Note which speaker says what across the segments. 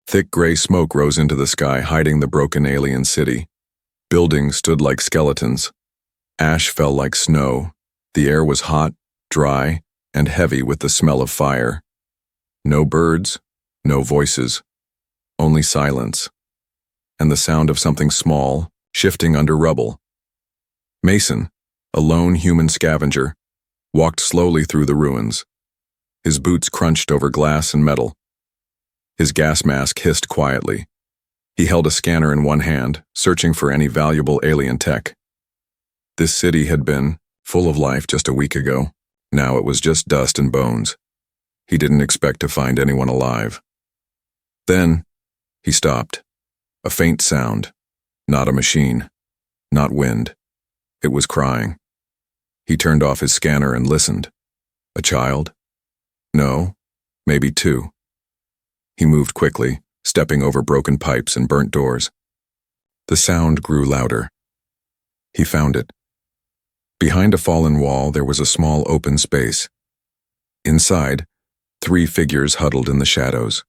Speaker 1: Thick gray smoke rose into the sky, hiding the broken alien city. Buildings stood like skeletons. Ash fell like snow. The air was hot, dry, and heavy with the smell of fire. No birds, no voices, only silence, and the sound of something small, shifting under rubble. Mason, a lone human scavenger, walked slowly through the ruins. His boots crunched over glass and metal. His gas mask hissed quietly. He held a scanner in one hand, searching for any valuable alien tech. This city had been full of life just a week ago. Now it was just dust and bones. He didn't expect to find anyone alive. Then, he stopped. A faint sound. Not a machine. Not wind. It was crying. He turned off his scanner and listened. A child? No, maybe two. He moved quickly, stepping over broken pipes and burnt doors. The sound grew louder. He found it. Behind a fallen wall, there was a small open space. Inside, 3 figures huddled in the shadows.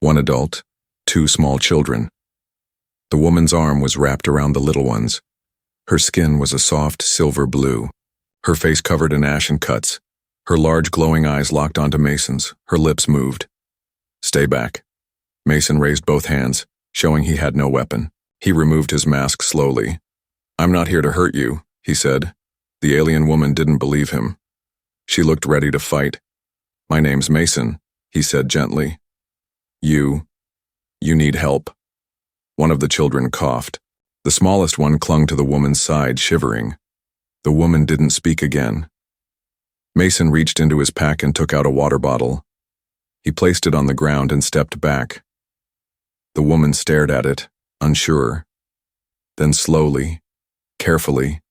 Speaker 1: 1 adult, 2 small children. The woman's arm was wrapped around the little ones. Her skin was a soft silver blue. Her face covered in ashen cuts. Her large glowing eyes locked onto Mason's. Her lips moved. "Stay back." Mason raised both hands, showing he had no weapon. He removed his mask slowly. "I'm not here to hurt you," he said. The alien woman didn't believe him. She looked ready to fight. "My name's Mason," he said gently. You need help." One of the children coughed. The smallest one clung to the woman's side, shivering. The woman didn't speak again. Mason reached into his pack and took out a water bottle. He placed it on the ground and stepped back. The woman stared at it, unsure. Then slowly, carefully,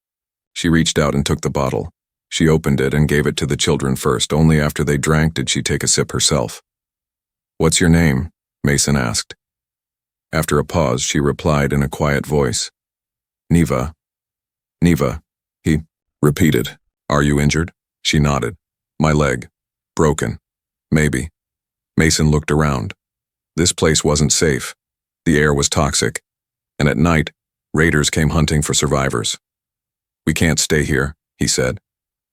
Speaker 1: she reached out and took the bottle. She opened it and gave it to the children first. Only after they drank did she take a sip herself. "What's your name?" Mason asked. After a pause, she replied in a quiet voice. "Neva." "Neva," he repeated. "Are you injured?" She nodded. "My leg. Broken. Maybe." Mason looked around. This place wasn't safe. The air was toxic. And at night, raiders came hunting for survivors. "We can't stay here," he said.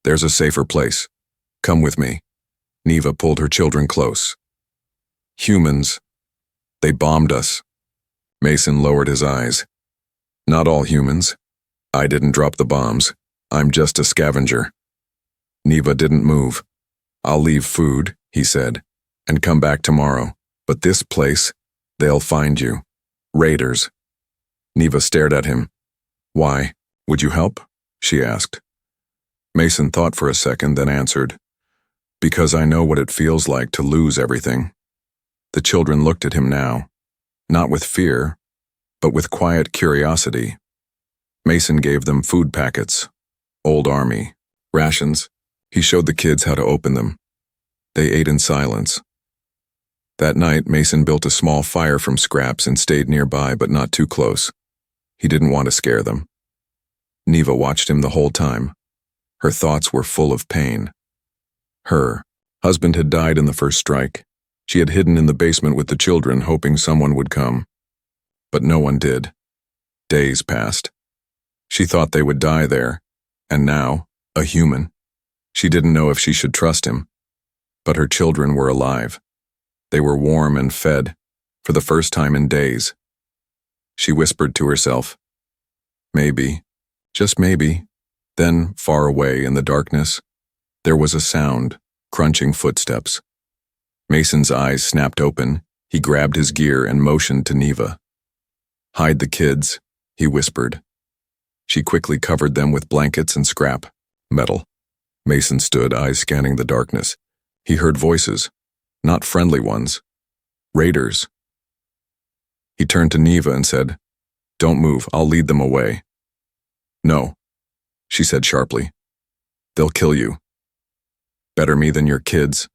Speaker 1: "There's a safer place. Come with me." Neva pulled her children close. "Humans. They bombed us." Mason lowered his eyes. "Not all humans. I didn't drop the bombs. I'm just a scavenger." Neva didn't move. "I'll leave food," he said, "and come back tomorrow. But this place, they'll find you. Raiders." Neva stared at him. "Why? Would you help?" she asked. Mason thought for a second, then answered, "Because I know what it feels like to lose everything." The children looked at him now, not with fear, but with quiet curiosity. Mason gave them food packets, old army, rations. He showed the kids how to open them. They ate in silence. That night, Mason built a small fire from scraps and stayed nearby, but not too close. He didn't want to scare them. Neva watched him the whole time. Her thoughts were full of pain. Her husband had died in the first strike. She had hidden in the basement with the children, hoping someone would come. But no one did. Days passed. She thought they would die there, and now, a human. She didn't know if she should trust him. But her children were alive. They were warm and fed, for the first time in days. She whispered to herself, "Maybe, just maybe." Then, far away in the darkness, there was a sound, crunching footsteps. Mason's eyes snapped open. He grabbed his gear and motioned to Neva. "Hide the kids," he whispered. She quickly covered them with blankets and scrap metal. Mason stood, eyes scanning the darkness. He heard voices, not friendly ones. Raiders. He turned to Neva and said, "Don't move, I'll lead them away." "No," she said sharply. "They'll kill you. Better me than your kids."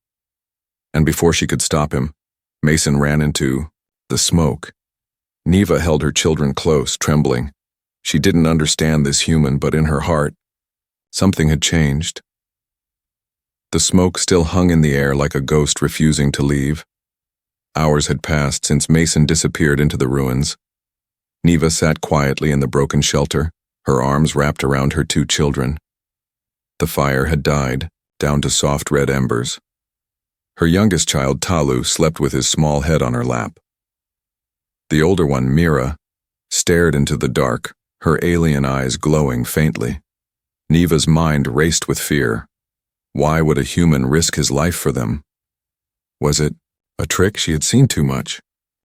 Speaker 1: And before she could stop him, Mason ran into the smoke. Neva held her children close, trembling. She didn't understand this human, but in her heart, something had changed. The smoke still hung in the air like a ghost refusing to leave. Hours had passed since Mason disappeared into the ruins. Neva sat quietly in the broken shelter, her arms wrapped around her 2 children. The fire had died, down to soft red embers. Her youngest child, Talu, slept with his small head on her lap. The older one, Mira, stared into the dark, her alien eyes glowing faintly. Neva's mind raced with fear. Why would a human risk his life for them? Was it a trick? She had seen too much.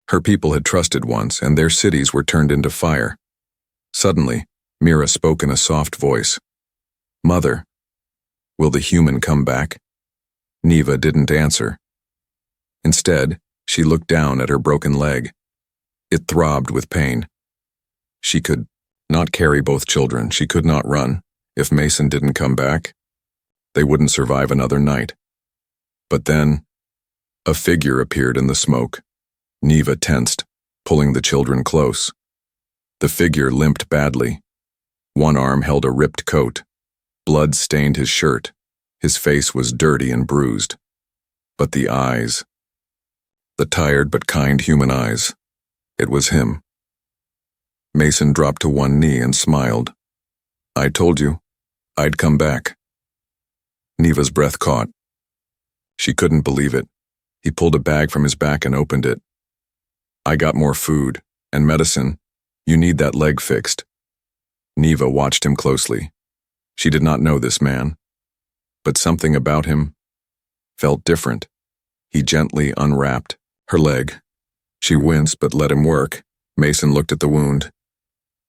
Speaker 1: Her people had trusted once, and their cities were turned into fire. Suddenly, Mira spoke in a soft voice. "Mother, will the human come back?" Neva didn't answer. Instead, she looked down at her broken leg. It throbbed with pain. She could not carry both children. She could not run. If Mason didn't come back, they wouldn't survive another night. But then, a figure appeared in the smoke. Neva tensed, pulling the children close. The figure limped badly. One arm held a ripped coat. Blood stained his shirt. His face was dirty and bruised. But the eyes, the tired but kind human eyes, it was him. Mason dropped to one knee and smiled. "I told you, I'd come back." Neva's breath caught. She couldn't believe it. He pulled a bag from his back and opened it. "I got more food and medicine. You need that leg fixed." Neva watched him closely. She did not know this man, but something about him felt different. He gently unwrapped her leg. She winced but let him work. Mason looked at the wound.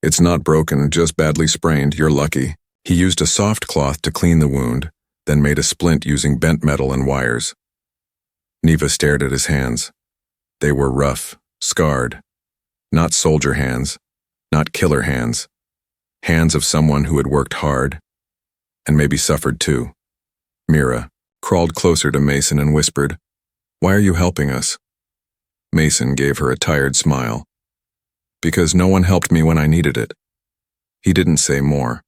Speaker 1: "It's not broken, just badly sprained. You're lucky." He used a soft cloth to clean the wound, then made a splint using bent metal and wires. Neva stared at his hands. They were rough, scarred. Not soldier hands, not killer hands. Hands of someone who had worked hard, and maybe suffered too. Mira crawled closer to Mason and whispered, "Why are you helping us?" Mason gave her a tired smile. "Because no one helped me when I needed it." He didn't say more.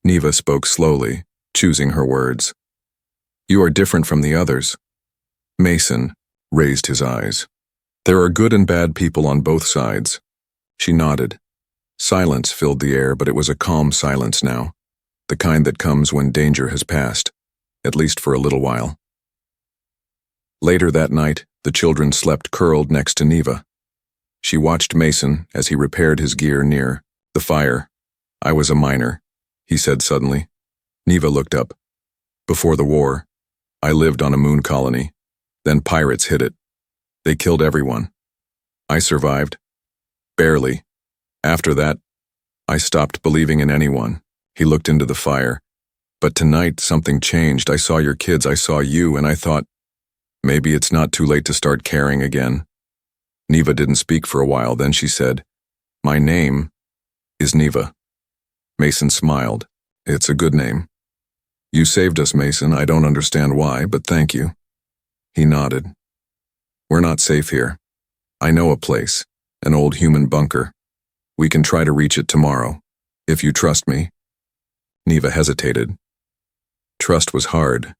Speaker 1: Neva spoke slowly, choosing her words. "You are different from the others." Mason raised his eyes. "There are good and bad people on both sides." She nodded. Silence filled the air, but it was a calm silence now, the kind that comes when danger has passed, at least for a little while. Later that night, the children slept curled next to Neva. She watched Mason as he repaired his gear near the fire. "I was a miner," he said suddenly. Neva looked up. "Before the war, I lived on a moon colony. Then pirates hit it. They killed everyone. I survived. Barely. After that, I stopped believing in anyone." He looked into the fire. "But tonight, something changed. I saw your kids, I saw you, and I thought, maybe it's not too late to start caring again." Neva didn't speak for a while, then she said, "My name is Neva." Mason smiled. "It's a good name." "You saved us, Mason. I don't understand why, but thank you." He nodded. "We're not safe here. I know a place, an old human bunker. We can try to reach it tomorrow, if you trust me." Neva hesitated. Trust was hard,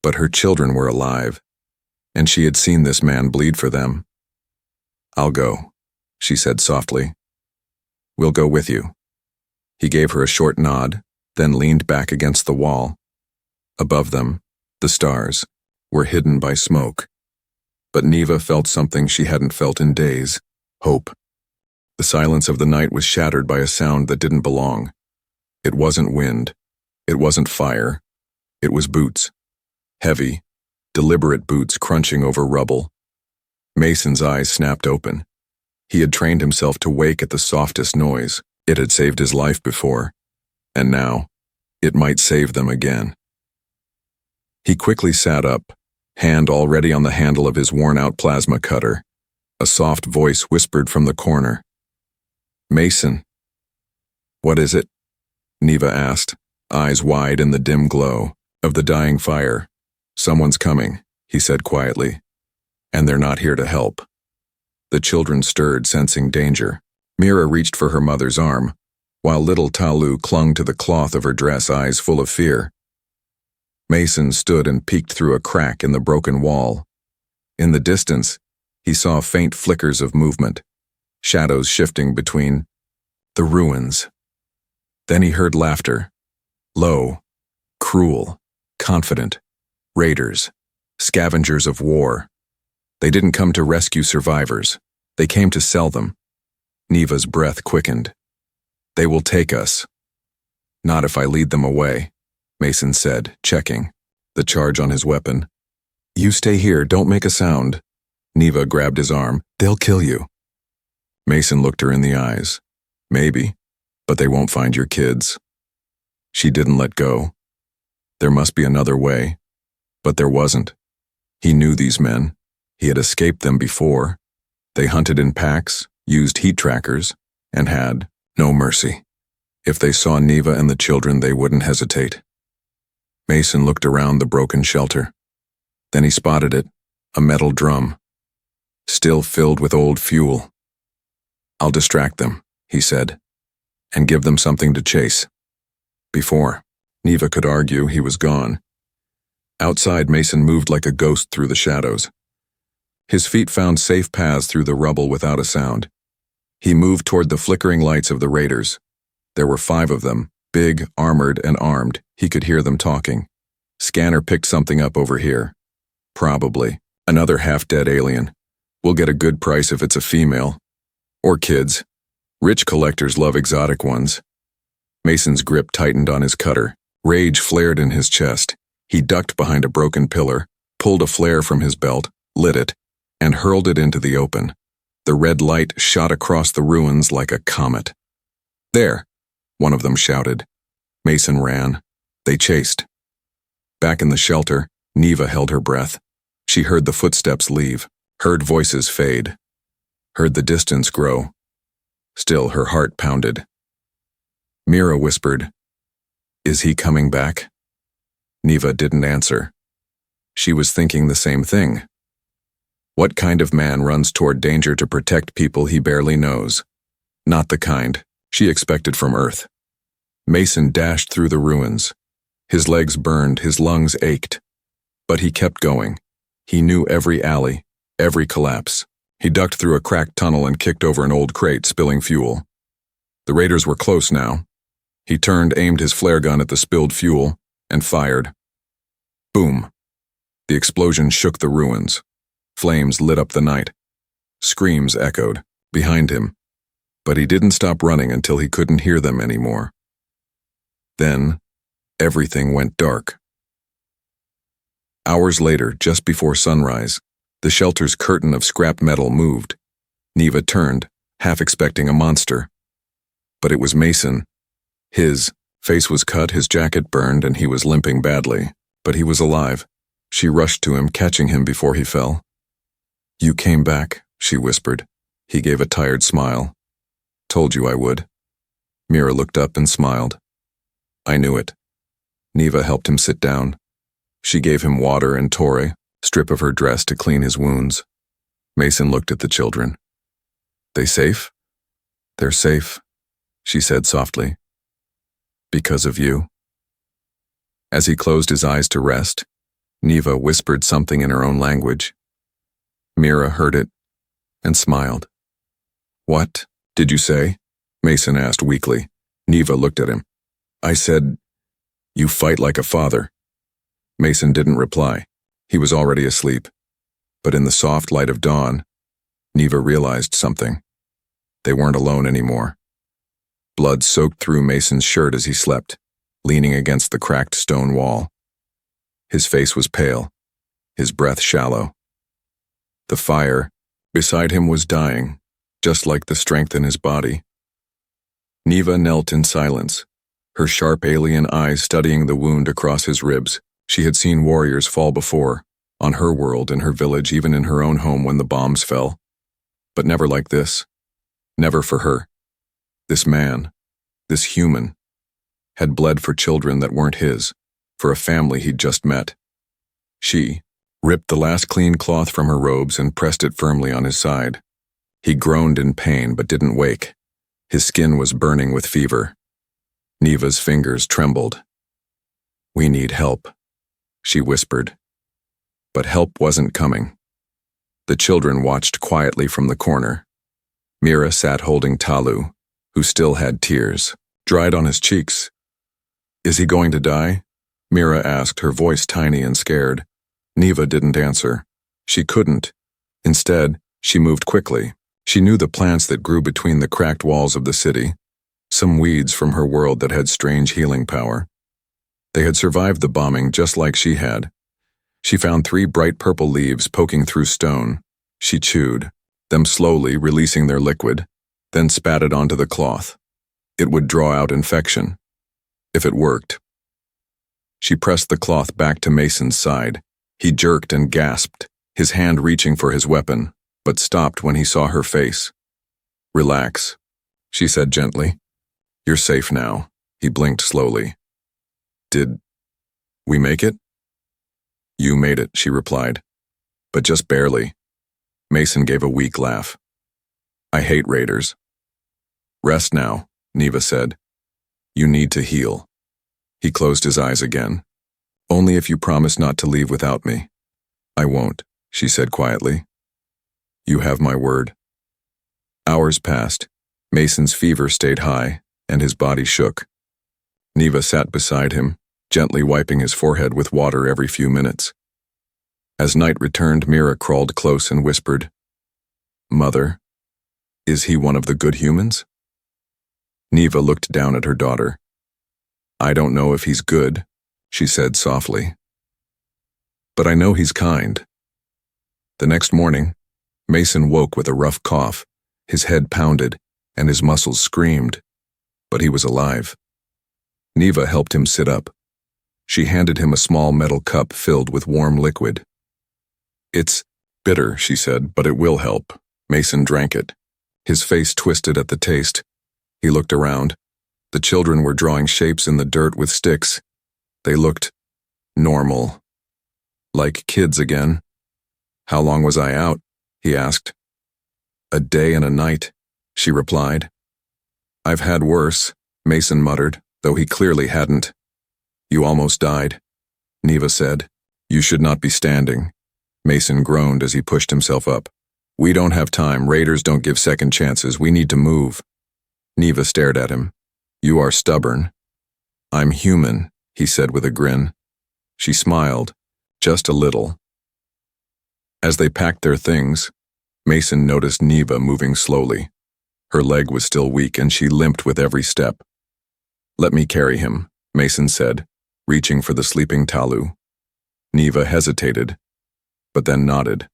Speaker 1: but her children were alive, and she had seen this man bleed for them. "I'll go," she said softly. "We'll go with you." He gave her a short nod, then leaned back against the wall. Above them, the stars were hidden by smoke. But Neva felt something she hadn't felt in days: hope. The silence of the night was shattered by a sound that didn't belong. It wasn't wind. It wasn't fire. It was boots. Heavy, deliberate boots crunching over rubble. Mason's eyes snapped open. He had trained himself to wake at the softest noise. It had saved his life before, and now, it might save them again. He quickly sat up, hand already on the handle of his worn-out plasma cutter. A soft voice whispered from the corner. "Mason." "What is it?" Neva asked, eyes wide in the dim glow of the dying fire. "Someone's coming," he said quietly, "and they're not here to help." The children stirred, sensing danger. Mira reached for her mother's arm, while little Talu clung to the cloth of her dress, eyes full of fear. Mason stood and peeked through a crack in the broken wall. In the distance, He saw faint flickers of movement, shadows shifting between the ruins. Then he heard laughter. Low, cruel, confident. Raiders, scavengers of war. They didn't come to rescue survivors. They came to sell them. Neva's breath quickened. They will take us. Not if I lead them away, Mason said, checking the charge on his weapon. You stay here, don't make a sound. Neva grabbed his arm. They'll kill you. Mason looked her in the eyes. Maybe, but they won't find your kids. She didn't let go. There must be another way, but there wasn't. He knew these men. He had escaped them before. They hunted in packs, used heat trackers, and had no mercy. If they saw Neva and the children, they wouldn't hesitate. Mason looked around the broken shelter. Then he spotted it, a metal drum, still filled with old fuel. I'll distract them, he said, and give them something to chase. Before Neva could argue, he was gone. Outside, Mason moved like a ghost through the shadows. His feet found safe paths through the rubble without a sound. He moved toward the flickering lights of the raiders. There were 5 of them, big, armored, and armed. He could hear them talking. Scanner picked something up over here. Probably another half-dead alien. We'll get a good price if it's a female. Or kids. Rich collectors love exotic ones. Mason's grip tightened on his cutter. Rage flared in his chest. He ducked behind a broken pillar, pulled a flare from his belt, lit it, and hurled it into the open. The red light shot across the ruins like a comet. There, one of them shouted. Mason ran. They chased. Back in the shelter, Neva held her breath. She heard the footsteps leave, heard voices fade, heard the distance grow. Still, her heart pounded. Mira whispered, "Is he coming back?" Neva didn't answer. She was thinking the same thing. What kind of man runs toward danger to protect people he barely knows? Not the kind she expected from Earth. Mason dashed through the ruins. His legs burned, his lungs ached. But he kept going. He knew every alley, every collapse. He ducked through a cracked tunnel and kicked over an old crate, spilling fuel. The raiders were close now. He turned, aimed his flare gun at the spilled fuel, and fired. Boom. The explosion shook the ruins. Flames lit up the night. Screams echoed behind him. But he didn't stop running until he couldn't hear them anymore. Then, everything went dark. Hours later, just before sunrise, the shelter's curtain of scrap metal moved. Neva turned, half expecting a monster. But it was Mason. His face was cut, his jacket burned, and he was limping badly. But he was alive. She rushed to him, catching him before he fell. "You came back," she whispered. He gave a tired smile. "Told you I would." Mira looked up and smiled. "I knew it." Neva helped him sit down. She gave him water and tore a strip of her dress to clean his wounds. Mason looked at the children. "They safe?" "They're safe," she said softly. "Because of you." As he closed his eyes to rest, Neva whispered something in her own language. Mira heard it and smiled. "What did you say?" Mason asked weakly. Neva looked at him. "I said, you fight like a father." Mason didn't reply. He was already asleep. But in the soft light of dawn, Neva realized something. They weren't alone anymore. Blood soaked through Mason's shirt as he slept, leaning against the cracked stone wall. His face was pale, his breath shallow. The fire beside him was dying, just like the strength in his body. Neva knelt in silence, her sharp alien eyes studying the wound across his ribs. She had seen warriors fall before, on her world, in her village, even in her own home when the bombs fell. But never like this. Never for her. This man, this human, had bled for children that weren't his, for a family he'd just met. She ripped the last clean cloth from her robes and pressed it firmly on his side. He groaned in pain but didn't wake. His skin was burning with fever. Neva's fingers trembled. "We need help," she whispered. But help wasn't coming. The children watched quietly from the corner. Mira sat holding Talu, who still had tears dried on his cheeks. "Is he going to die?" Mira asked, her voice tiny and scared. Neva didn't answer. She couldn't. Instead, she moved quickly. She knew the plants that grew between the cracked walls of the city, some weeds from her world that had strange healing power. They had survived the bombing just like she had. She found 3 bright purple leaves poking through stone. She chewed them slowly, releasing their liquid, then spat it onto the cloth. It would draw out infection, if it worked. She pressed the cloth back to Mason's side. He jerked and gasped, his hand reaching for his weapon, but stopped when he saw her face. "Relax," she said gently. "You're safe now." He blinked slowly. "Did we make it?" "You made it," she replied. "But just barely." Mason gave a weak laugh. "I hate raiders." "Rest now," Neva said. "You need to heal." He closed his eyes again. "Only if you promise not to leave without me." "I won't," she said quietly. "You have my word." Hours passed. Mason's fever stayed high, and his body shook. Neva sat beside him, gently wiping his forehead with water every few minutes. As night returned, Mira crawled close and whispered, "Mother, is he one of the good humans?" Neva looked down at her daughter. "I don't know if he's good," she said softly. "But I know he's kind." The next morning, Mason woke with a rough cough. His head pounded, and his muscles screamed. But he was alive. Neva helped him sit up. She handed him a small metal cup filled with warm liquid. "It's bitter," she said, "but it will help." Mason drank it. His face twisted at the taste. He looked around. The children were drawing shapes in the dirt with sticks. They looked normal. Like kids again. "How long was I out?" he asked. "A day and a night," she replied. "I've had worse," Mason muttered, though he clearly hadn't. "You almost died," Neva said. "You should not be standing." Mason groaned as he pushed himself up. "We don't have time. Raiders don't give second chances. We need to move." Neva stared at him. "You are stubborn." "I'm human," he said with a grin. She smiled, just a little. As they packed their things, Mason noticed Neva moving slowly. Her leg was still weak and she limped with every step. "Let me carry him," Mason said, reaching for the sleeping Talu. Neva hesitated, but then nodded.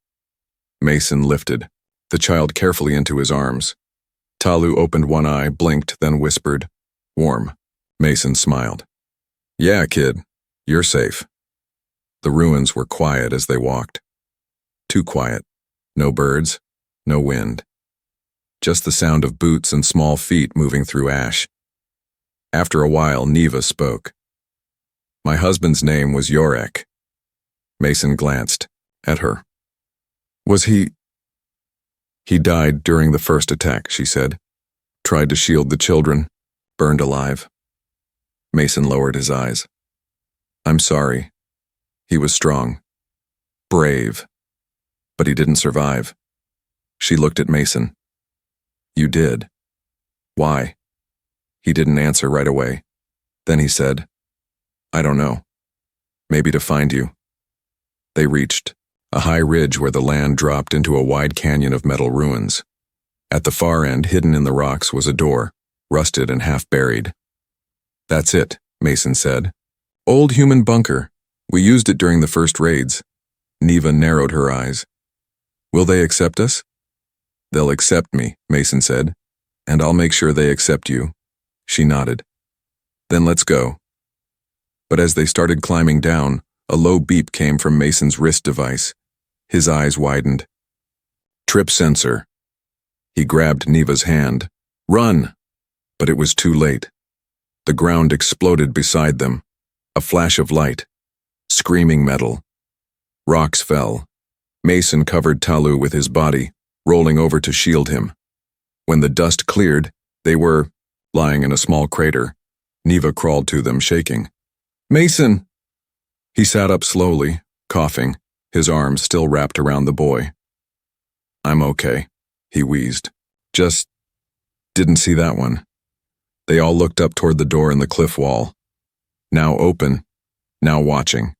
Speaker 1: Mason lifted the child carefully into his arms. Talu opened one eye, blinked, then whispered, "Warm." Mason smiled. "Yeah, kid, you're safe." The ruins were quiet as they walked. Too quiet. No birds, no wind. Just the sound of boots and small feet moving through ash. After a while, Neva spoke. "My husband's name was Yorek." Mason glanced at her. "Was he—" "He died during the first attack," she said. "Tried to shield the children. Burned alive." Mason lowered his eyes. "I'm sorry. He was strong. Brave. But he didn't survive." She looked at Mason. "You did. Why?" He didn't answer right away. Then he said, "I don't know. Maybe to find you." They reached a high ridge where the land dropped into a wide canyon of metal ruins. At the far end, hidden in the rocks, was a door, rusted and half buried. "That's it," Mason said. "Old human bunker. We used it during the first raids." Neva narrowed her eyes. "Will they accept us?" "They'll accept me," Mason said, "and I'll make sure they accept you." She nodded. "Then let's go." But as they started climbing down, a low beep came from Mason's wrist device. His eyes widened. "Trip sensor." He grabbed Neva's hand. "Run!" But it was too late. The ground exploded beside them. A flash of light. Screaming metal. Rocks fell. Mason covered Talu with his body, rolling over to shield him. When the dust cleared, they were lying in a small crater. Neva crawled to them, shaking. "Mason!" He sat up slowly, coughing, his arms still wrapped around the boy. I'm okay, he wheezed. Just didn't see that one. They all looked up toward the door in the cliff wall. Now open, now watching.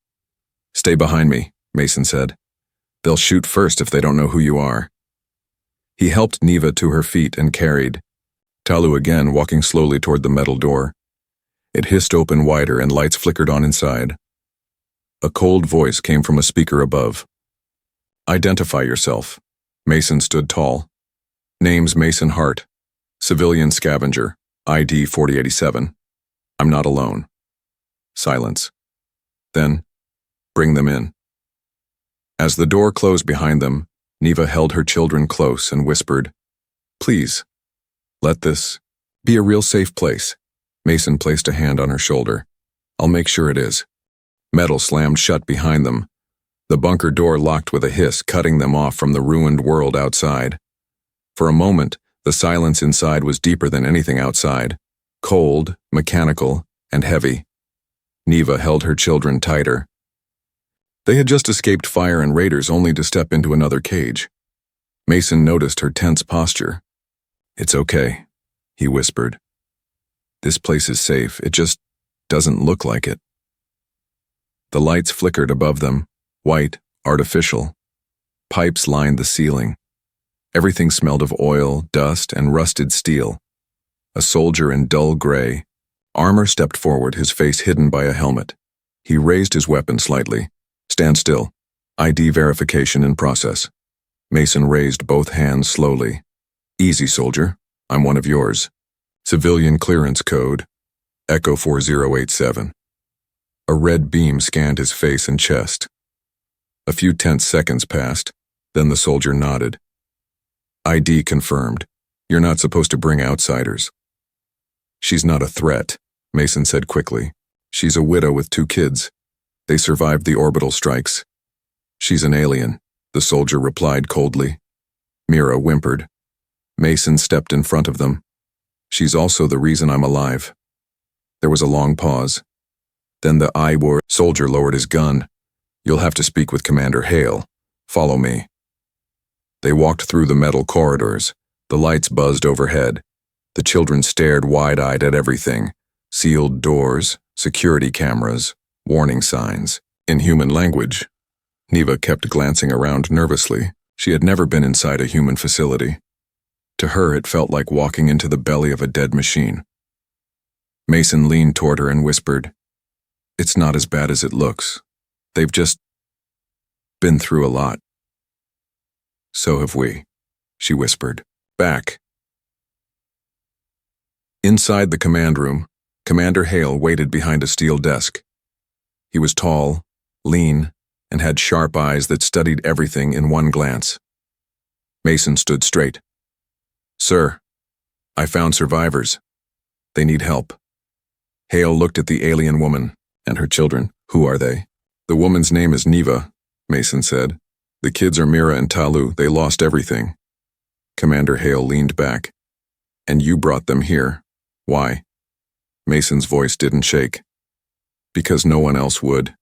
Speaker 1: Stay behind me, Mason said. They'll shoot first if they don't know who you are. He helped Neva to her feet and carried. Talu again walking slowly toward the metal door. It hissed open wider and lights flickered on inside. A cold voice came from a speaker above. Identify yourself. Mason stood tall. Name's Mason Hart. Civilian scavenger. ID 4087. I'm not alone. Silence. Then, bring them in. As the door closed behind them, Neva held her children close and whispered, Please, let this be a real safe place. Mason placed a hand on her shoulder. I'll make sure it is. Metal slammed shut behind them. The bunker door locked with a hiss, cutting them off from the ruined world outside. For a moment, the silence inside was deeper than anything outside, cold, mechanical, and heavy. Neva held her children tighter. They had just escaped fire and raiders only to step into another cage. Mason noticed her tense posture. It's okay, he whispered. This place is safe, it just doesn't look like it. The lights flickered above them, white, artificial. Pipes lined the ceiling. Everything smelled of oil, dust, and rusted steel. A soldier in dull gray. Armor stepped forward, his face hidden by a helmet. He raised his weapon slightly. Stand still. ID verification in process. Mason raised both hands slowly. Easy, soldier. I'm one of yours. Civilian clearance code. Echo 4087. A red beam scanned his face and chest. A few tense seconds passed, then the soldier nodded. ID confirmed. You're not supposed to bring outsiders. She's not a threat, Mason said quickly. She's a widow with 2 kids. They survived the orbital strikes. She's an alien, the soldier replied coldly. Mira whimpered. Mason stepped in front of them. She's also the reason I'm alive. There was a long pause. Then the I-war soldier lowered his gun. You'll have to speak with Commander Hale. Follow me. They walked through the metal corridors. The lights buzzed overhead. The children stared wide-eyed at everything. Sealed doors, security cameras, warning signs. In human language. Neva kept glancing around nervously. She had never been inside a human facility. To her, it felt like walking into the belly of a dead machine. Mason leaned toward her and whispered, It's not as bad as it looks. They've just been through a lot. So have we, she whispered. Back. Inside the command room, Commander Hale waited behind a steel desk. He was tall, lean, and had sharp eyes that studied everything in one glance. Mason stood straight. Sir, I found survivors. They need help. Hale looked at the alien woman and her children. Who are they? The woman's name is Neva, Mason said. The kids are Mira and Talu. They lost everything. Commander Hale leaned back. And you brought them here. Why? Mason's voice didn't shake. Because no one else would.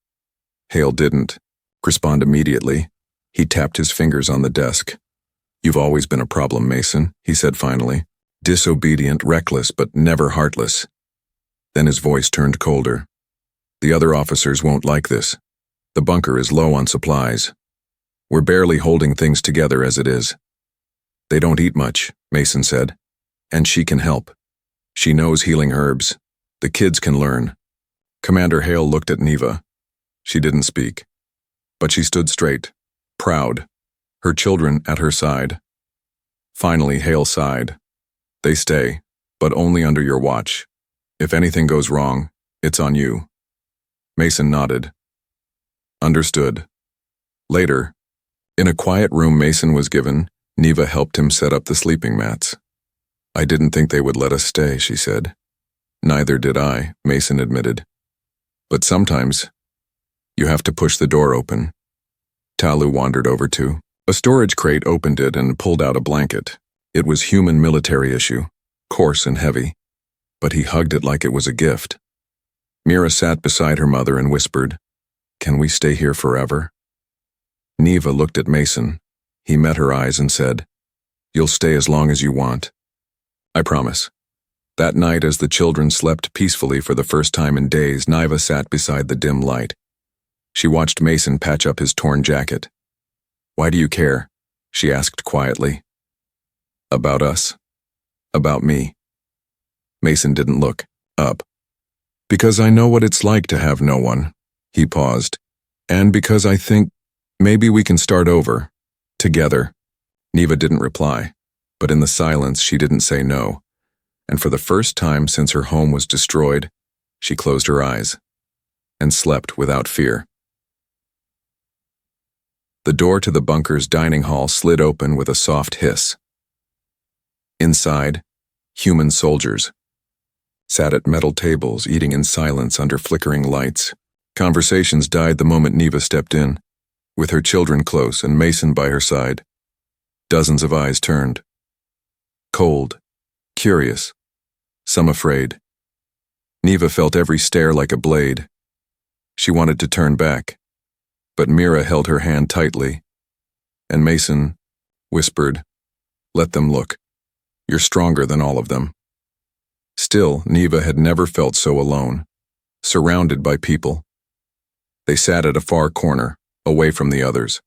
Speaker 1: Hale didn't respond immediately. He tapped his fingers on the desk. You've always been a problem, Mason, he said finally. Disobedient, reckless, but never heartless. Then his voice turned colder. The other officers won't like this. The bunker is low on supplies. We're barely holding things together as it is. They don't eat much, Mason said. And she can help. She knows healing herbs. The kids can learn. Commander Hale looked at Neva. She didn't speak. But she stood straight, proud, her children at her side. Finally, Hale sighed. They stay, but only under your watch. If anything goes wrong, it's on you. Mason nodded. Understood. Later, in a quiet room Mason was given, Neva helped him set up the sleeping mats. I didn't think they would let us stay, she said. Neither did I, Mason admitted. But sometimes, you have to push the door open. Talu wandered over to. A storage crate opened it and pulled out a blanket. It was human military issue, coarse and heavy, but he hugged it like it was a gift. Mira sat beside her mother and whispered, Can we stay here forever? Neva looked at Mason. He met her eyes and said, "You'll stay as long as you want. I promise." That night, as the children slept peacefully for the first time in days, Niva sat beside the dim light. She watched Mason patch up his torn jacket. "Why do you care?" she asked quietly. "About us. About me." Mason didn't look up. "Because I know what it's like to have no one." He paused. "And because I think maybe we can start over. Together." Niva didn't reply, but in the silence she didn't say no. And for the first time since her home was destroyed, she closed her eyes and slept without fear. The door to the bunker's dining hall slid open with a soft hiss. Inside, human soldiers sat at metal tables eating in silence under flickering lights. Conversations died the moment Niva stepped in, with her children close and Mason by her side. Dozens of eyes turned. Cold, curious, some afraid. Niva felt every stare like a blade. She wanted to turn back, but Mira held her hand tightly, and Mason whispered, "Let them look. You're stronger than all of them." Still, Niva had never felt so alone, surrounded by people. They sat at a far corner, away from the others.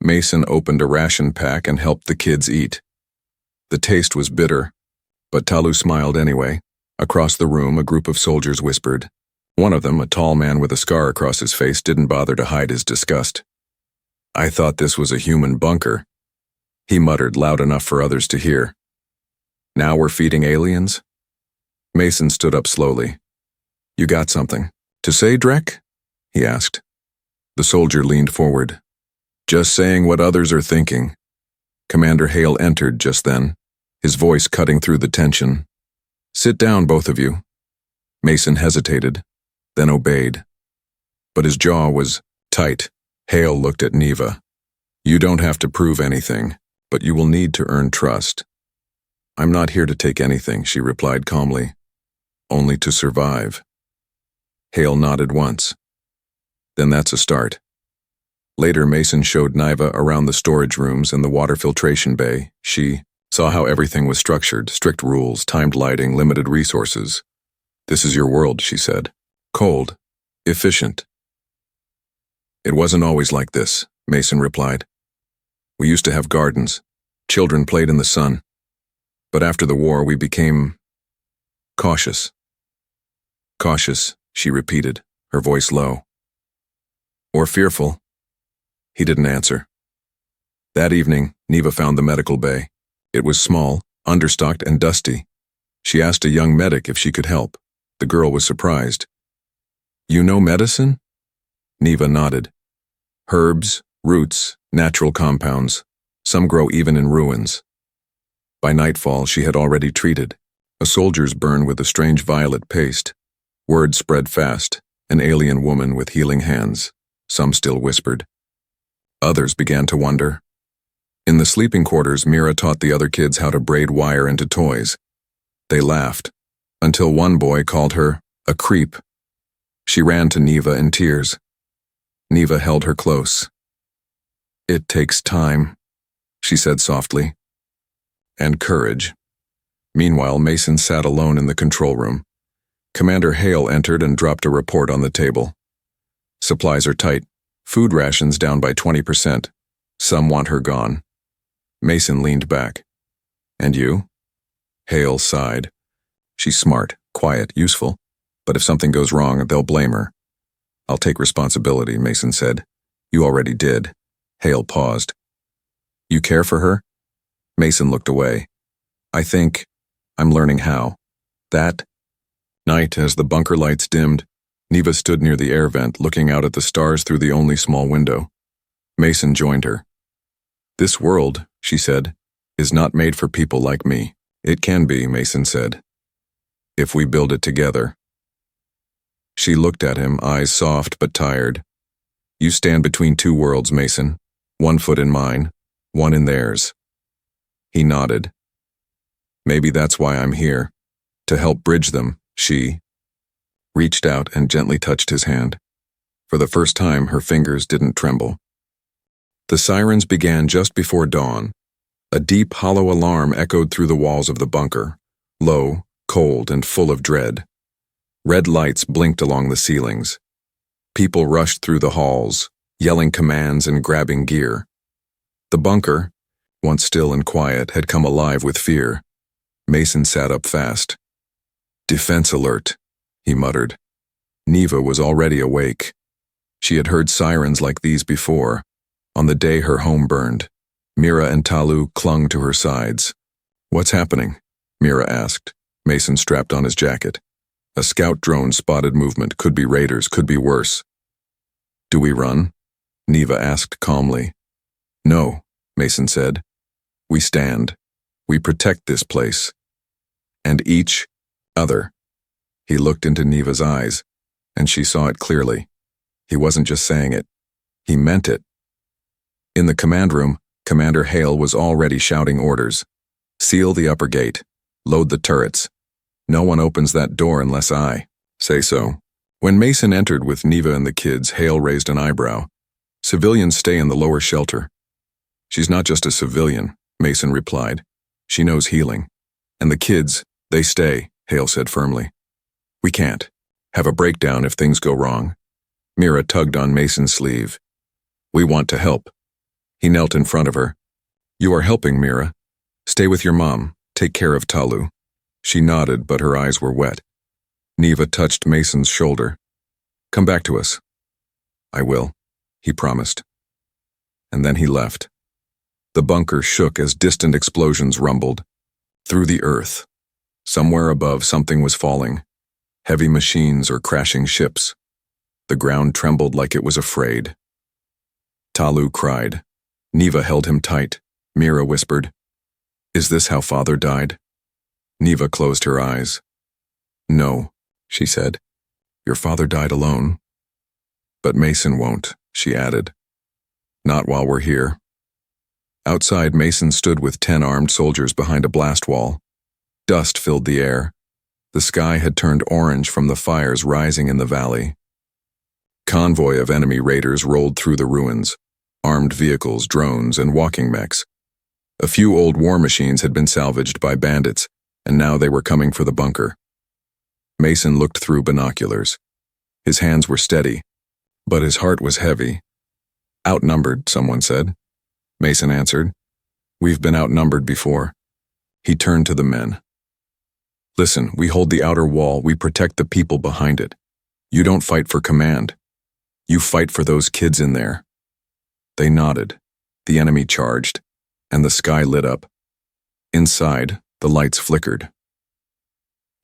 Speaker 1: Mason opened a ration pack and helped the kids eat. The taste was bitter, but Talu smiled anyway. Across the room, a group of soldiers whispered. One of them, a tall man with a scar across his face, didn't bother to hide his disgust. "I thought this was a human bunker," he muttered loud enough for others to hear. "Now we're feeding aliens?" Mason stood up slowly. "You got something to say, Drek?" he asked. The soldier leaned forward. "Just saying what others are thinking." Commander Hale entered just then, his voice cutting through the tension. "Sit down, both of you." Mason hesitated, then obeyed. But his jaw was tight. Hale looked at Niva. "You don't have to prove anything, but you will need to earn trust." "I'm not here to take anything," she replied calmly. "Only to survive." Hale nodded once. "Then that's a start." Later, Mason showed Niva around the storage rooms and the water filtration bay. She saw how everything was structured, strict rules, timed lighting, limited resources. "This is your world," she said. "Cold, efficient." "It wasn't always like this," Mason replied. "We used to have gardens. Children played in the sun. But after the war, we became cautious." "Cautious," she repeated, her voice low. "Or fearful." He didn't answer. That evening, Niva found the medical bay. It was small, understocked, and dusty. She asked a young medic if she could help. The girl was surprised. "You know medicine?" Niva nodded. "Herbs, roots, natural compounds. Some grow even in ruins." By nightfall, she had already treated. A soldier's burn with a strange violet paste. Word spread fast. An alien woman with healing hands. Some still whispered. Others began to wonder. In the sleeping quarters, Mira taught the other kids how to braid wire into toys. They laughed, until one boy called her a creep. She ran to Niva in tears. Niva held her close. "It takes time," she said softly. "And courage." Meanwhile, Mason sat alone in the control room. Commander Hale entered and dropped a report on the table. "Supplies are tight. Food rations down by 20%. Some want her gone." Mason leaned back. "And you?" Hale sighed. "She's smart, quiet, useful. But if something goes wrong, they'll blame her." "I'll take responsibility," Mason said. "You already did." Hale paused. "You care for her?" Mason looked away. "I think I'm learning how." That night, as the bunker lights dimmed, Niva stood near the air vent, looking out at the stars through the only small window. Mason joined her. "This world," she said, "is not made for people like me." "It can be," Mason said, "if we build it together." She looked at him, eyes soft but tired. "You stand between two worlds, Mason. One foot in mine, one in theirs." He nodded. "Maybe that's why I'm here, to help bridge them." She reached out and gently touched his hand. For the first time, her fingers didn't tremble. The sirens began just before dawn. A deep, hollow alarm echoed through the walls of the bunker, low, cold, and full of dread. Red lights blinked along the ceilings. People rushed through the halls, yelling commands and grabbing gear. The bunker, once still and quiet, had come alive with fear. Mason sat up fast. "Defense alert," he muttered. Neva was already awake. She had heard sirens like these before, on the day her home burned. Mira and Talu clung to her sides. "What's happening?" Mira asked. Mason strapped on his jacket. A scout drone spotted movement. Could be raiders, could be worse. "Do we run?" Neva asked calmly. "No," Mason said. "We stand. We protect this place. And each other." He looked into Neva's eyes, and she saw it clearly. He wasn't just saying it. He meant it. In the command room, Commander Hale was already shouting orders. "Seal the upper gate. Load the turrets. No one opens that door unless I say so." When Mason entered with Neva and the kids, Hale raised an eyebrow. "Civilians stay in the lower shelter." "She's not just a civilian," Mason replied. "She knows healing. And the kids, they stay," Hale said firmly. "We can't have a breakdown if things go wrong." Mira tugged on Mason's sleeve. "We want to help." He knelt in front of her. "You are helping, Mira. Stay with your mom. Take care of Talu." She nodded, but her eyes were wet. Neva touched Mason's shoulder. "Come back to us." "I will," he promised. And then he left. The bunker shook as distant explosions rumbled. Through the earth. Somewhere above, something was falling. Heavy machines or crashing ships. The ground trembled like it was afraid. Talu cried. Neva held him tight. Mira whispered, "Is this how Father died?" Neva closed her eyes. "No," she said. "Your father died alone." "But Mason won't," she added. "Not while we're here." Outside, Mason stood with 10 armed soldiers behind a blast wall. Dust filled the air. The sky had turned orange from the fires rising in the valley. Convoy of enemy raiders rolled through the ruins, armed vehicles, drones, and walking mechs. A few old war machines had been salvaged by bandits, and now they were coming for the bunker. Mason looked through binoculars. His hands were steady, but his heart was heavy. "Outnumbered," someone said. Mason answered, "We've been outnumbered before." He turned to the men. "Listen, we hold the outer wall, we protect the people behind it. You don't fight for command. You fight for those kids in there." They nodded. The enemy charged, and the sky lit up. Inside, the lights flickered.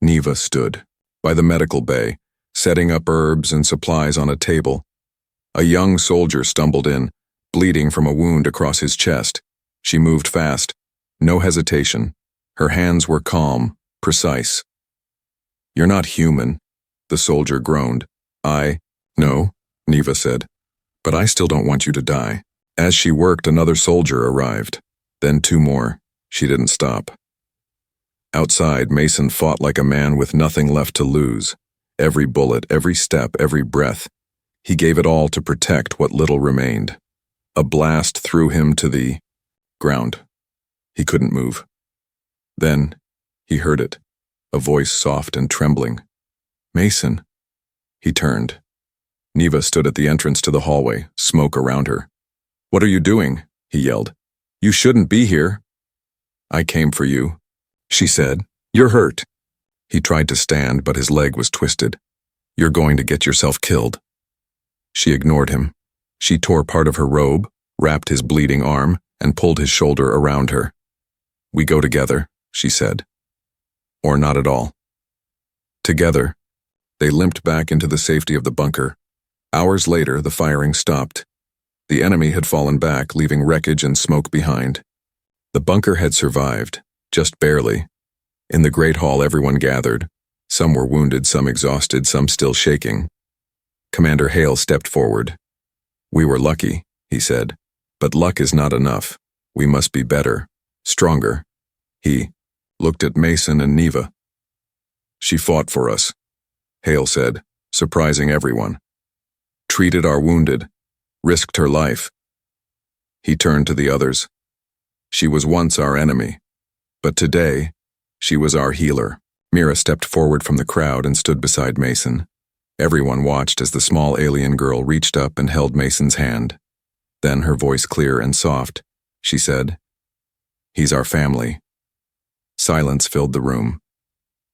Speaker 1: Neva stood by the medical bay, setting up herbs and supplies on a table. A young soldier stumbled in, bleeding from a wound across his chest. She moved fast, no hesitation. Her hands were calm, precise. "You're not human," the soldier groaned. "I know," Neva said, "but I still don't want you to die." As she worked, another soldier arrived. Then 2 more. She didn't stop. Outside, Mason fought like a man with nothing left to lose. Every bullet, every step, every breath. He gave it all to protect what little remained. A blast threw him to the ground. He couldn't move. Then, he heard it, a voice soft and trembling. "Mason." He turned. Neva stood at the entrance to the hallway, smoke around her. "What are you doing?" he yelled. "You shouldn't be here." "I came for you," she said. "You're hurt." He tried to stand, but his leg was twisted. "You're going to get yourself killed." She ignored him. She tore part of her robe, wrapped his bleeding arm, and pulled his shoulder around her. "We go together," she said. "Or not at all." Together, they limped back into the safety of the bunker. Hours later, the firing stopped. The enemy had fallen back, leaving wreckage and smoke behind. The bunker had survived, just barely. In the great hall, everyone gathered. Some were wounded, some exhausted, some still shaking. Commander Hale stepped forward. "We were lucky," he said. "But luck is not enough. We must be better, stronger." He looked at Mason and Neva. "She fought for us," Hale said, surprising everyone. "Treated our wounded, risked her life." He turned to the others. She was once our enemy, but today, she was our healer. Mira stepped forward from the crowd and stood beside Mason. Everyone watched as the small alien girl reached up and held Mason's hand. Then, her voice clear and soft, she said, "He's our family." Silence filled the room.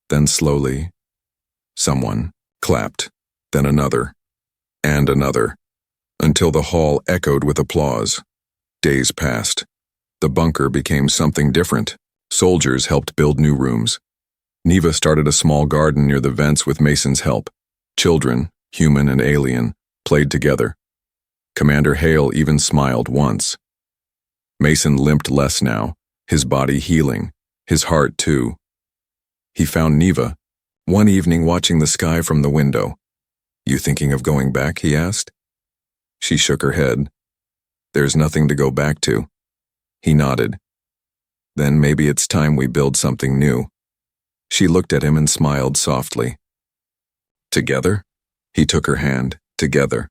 Speaker 1: Then slowly, someone clapped, then another, and another, until the hall echoed with applause. Days passed. The bunker became something different. Soldiers helped build new rooms. Neva started a small garden near the vents with Mason's help. Children, human and alien, played together. Commander Hale even smiled once. Mason limped less now, his body healing, his heart too. He found Neva, one evening watching the sky from the window. "You thinking of going back?" he asked. She shook her head. "There's nothing to go back to." He nodded. "Then maybe it's time we build something new." She looked at him and smiled softly. "Together?" He took her hand. "Together."